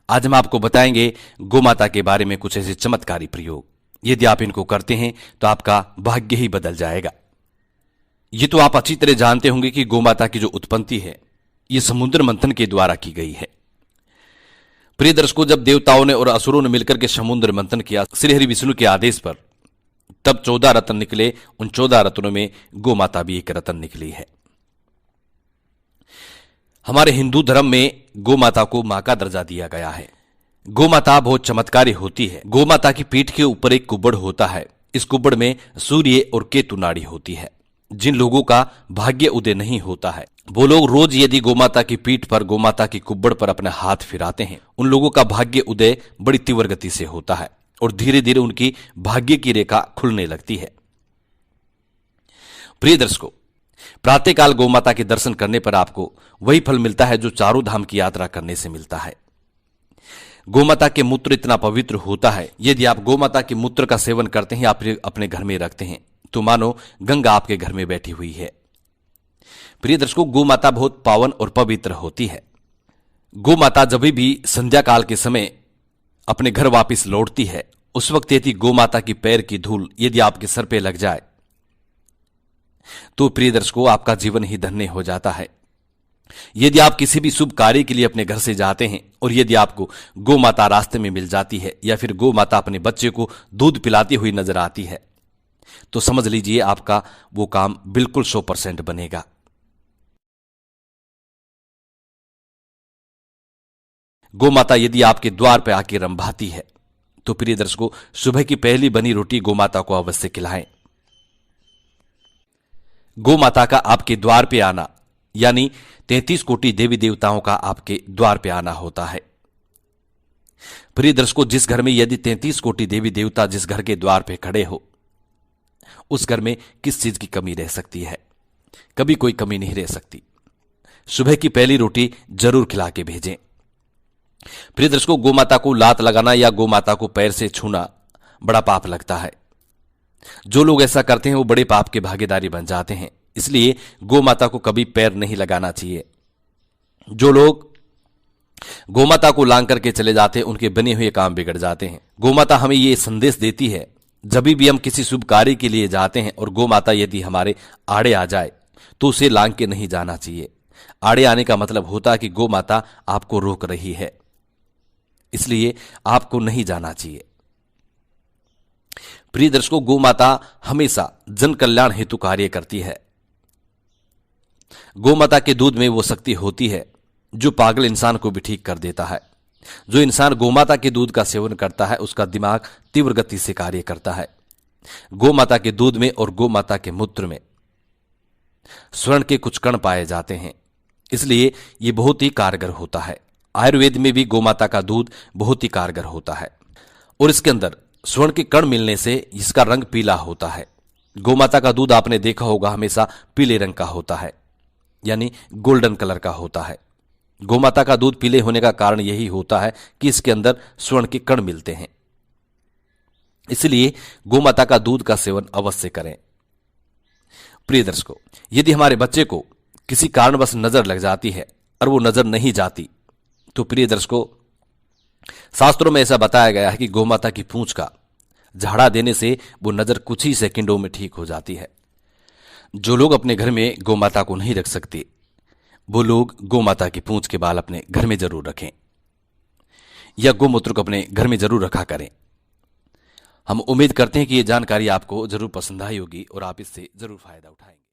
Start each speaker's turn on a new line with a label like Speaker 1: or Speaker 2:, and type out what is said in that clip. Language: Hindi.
Speaker 1: आज हम आपको बताएंगे गोमाता के बारे में कुछ ऐसे चमत्कारी प्रयोग। यदि आप इनको करते हैं तो आपका भाग्य ही बदल जाएगा। ये तो आप अच्छी तरह जानते होंगे कि गोमाता की जो उत्पत्ति है ये समुद्र मंथन के द्वारा की गई है। प्रिय दर्शकों, जब देवताओं ने और असुरों ने मिलकर के समुद्र मंथन किया श्री हरि विष्णु के आदेश पर, तब 14 रत्न निकले। उन 14 रत्नों में गोमाता भी एक रत्न निकली है। हमारे हिंदू धर्म में गोमाता को मां का दर्जा दिया गया है। गोमाता बहुत चमत्कारी होती है। गोमाता की पीठ के ऊपर एक कुब्बड़ होता है। इस कुब्बड़ में सूर्य और केतु नाड़ी होती है। जिन लोगों का भाग्य उदय नहीं होता है वो लोग रोज यदि गोमाता की पीठ पर, गोमाता की कुब्बड़ पर अपने हाथ फिराते हैं, उन लोगों का भाग्य उदय बड़ी तीव्र गति से होता है और धीरे धीरे उनकी भाग्य की रेखा खुलने लगती है। प्रिय दर्शकों, प्रातःकाल गोमाता के दर्शन करने पर आपको वही फल मिलता है जो चारों धाम की यात्रा करने से मिलता है। गोमाता के मूत्र इतना पवित्र होता है, यदि आप गोमाता के मूत्र का सेवन करते हैं या फिर अपने घर में रखते हैं तो मानो गंगा आपके घर में बैठी हुई है। प्रिय दर्शकों, गोमाता बहुत पावन और पवित्र होती है। गोमाता जब भी संध्या काल के समय अपने घर वापस लौटती है, उस वक्त यदि गोमाता की पैर की धूल यदि आपके सर पे लग जाए तो प्रिय दर्शकों आपका जीवन ही धन्य हो जाता है। यदि आप किसी भी शुभ कार्य के लिए अपने घर से जाते हैं और यदि आपको गोमाता रास्ते में मिल जाती है या फिर गोमाता अपने बच्चे को दूध पिलाती हुई नजर आती है तो समझ लीजिए आपका वो काम बिल्कुल 100% बनेगा। गोमाता यदि आपके द्वार पर आके रंभाती है तो प्रिय दर्शकों सुबह की पहली बनी रोटी गोमाता को अवश्य खिलाएं। गोमाता का आपके द्वार पे आना यानी 33 कोटि देवी देवताओं का आपके द्वार पे आना होता है। प्रिय दर्शकों, जिस घर में यदि 33 कोटि देवी देवता जिस घर के द्वार पे खड़े हो, उस घर में किस चीज की कमी रह सकती है? कभी कोई कमी नहीं रह सकती। सुबह की पहली रोटी जरूर खिला के भेजें। प्रिय दर्शकों, गोमाता को लात लगाना या गोमाता को पैर से छूना बड़ा पाप लगता है। जो लोग ऐसा करते हैं वो बड़े पाप के भागीदारी बन जाते हैं। इसलिए गोमाता को कभी पैर नहीं लगाना चाहिए। जो लोग गोमाता को लांग करके चले जाते हैं उनके बने हुए काम बिगड़ जाते हैं। गोमाता हमें ये संदेश देती है, जब भी हम किसी शुभ कार्य के लिए जाते हैं और गोमाता यदि हमारे आड़े आ जाए तो उसे लांग के नहीं जाना चाहिए। आड़े आने का मतलब होता है कि गोमाता आपको रोक रही है, इसलिए आपको नहीं जाना चाहिए। प्रिय दर्शकों, गोमाता हमेशा जन कल्याण हेतु कार्य करती है। गोमाता के दूध में वो शक्ति होती है जो पागल इंसान को भी ठीक कर देता है। जो इंसान गोमाता के दूध का सेवन करता है उसका दिमाग तीव्र गति से कार्य करता है। गोमाता के दूध में और गोमाता के मूत्र में स्वर्ण के कुछ कण पाए जाते हैं, इसलिए ये बहुत ही कारगर होता है। आयुर्वेद में भी गोमाता का दूध बहुत ही कारगर होता है और इसके अंदर स्वर्ण के कण मिलने से इसका रंग पीला होता है। गोमाता का दूध आपने देखा होगा हमेशा पीले रंग का होता है, यानी गोल्डन कलर का होता है। गोमाता का दूध पीले होने का कारण यही होता है कि इसके अंदर स्वर्ण के कण मिलते हैं। इसलिए गोमाता का दूध का सेवन अवश्य करें। प्रिय दर्शकों, यदि हमारे बच्चे को किसी कारणवश नजर लग जाती है और वो नजर नहीं जाती तो प्रिय दर्शकों शास्त्रों में ऐसा बताया गया है कि गोमाता की पूंछ का झाड़ा देने से वो नजर कुछ ही सेकंडों में ठीक हो जाती है। जो लोग अपने घर में गोमाता को नहीं रख सकते वो लोग गोमाता की पूंछ के बाल अपने घर में जरूर रखें या गोमूत्र को अपने घर में जरूर रखा करें। हम उम्मीद करते हैं कि ये जानकारी आपको जरूर पसंद आई होगी और आप इससे जरूर फायदा उठाएंगे।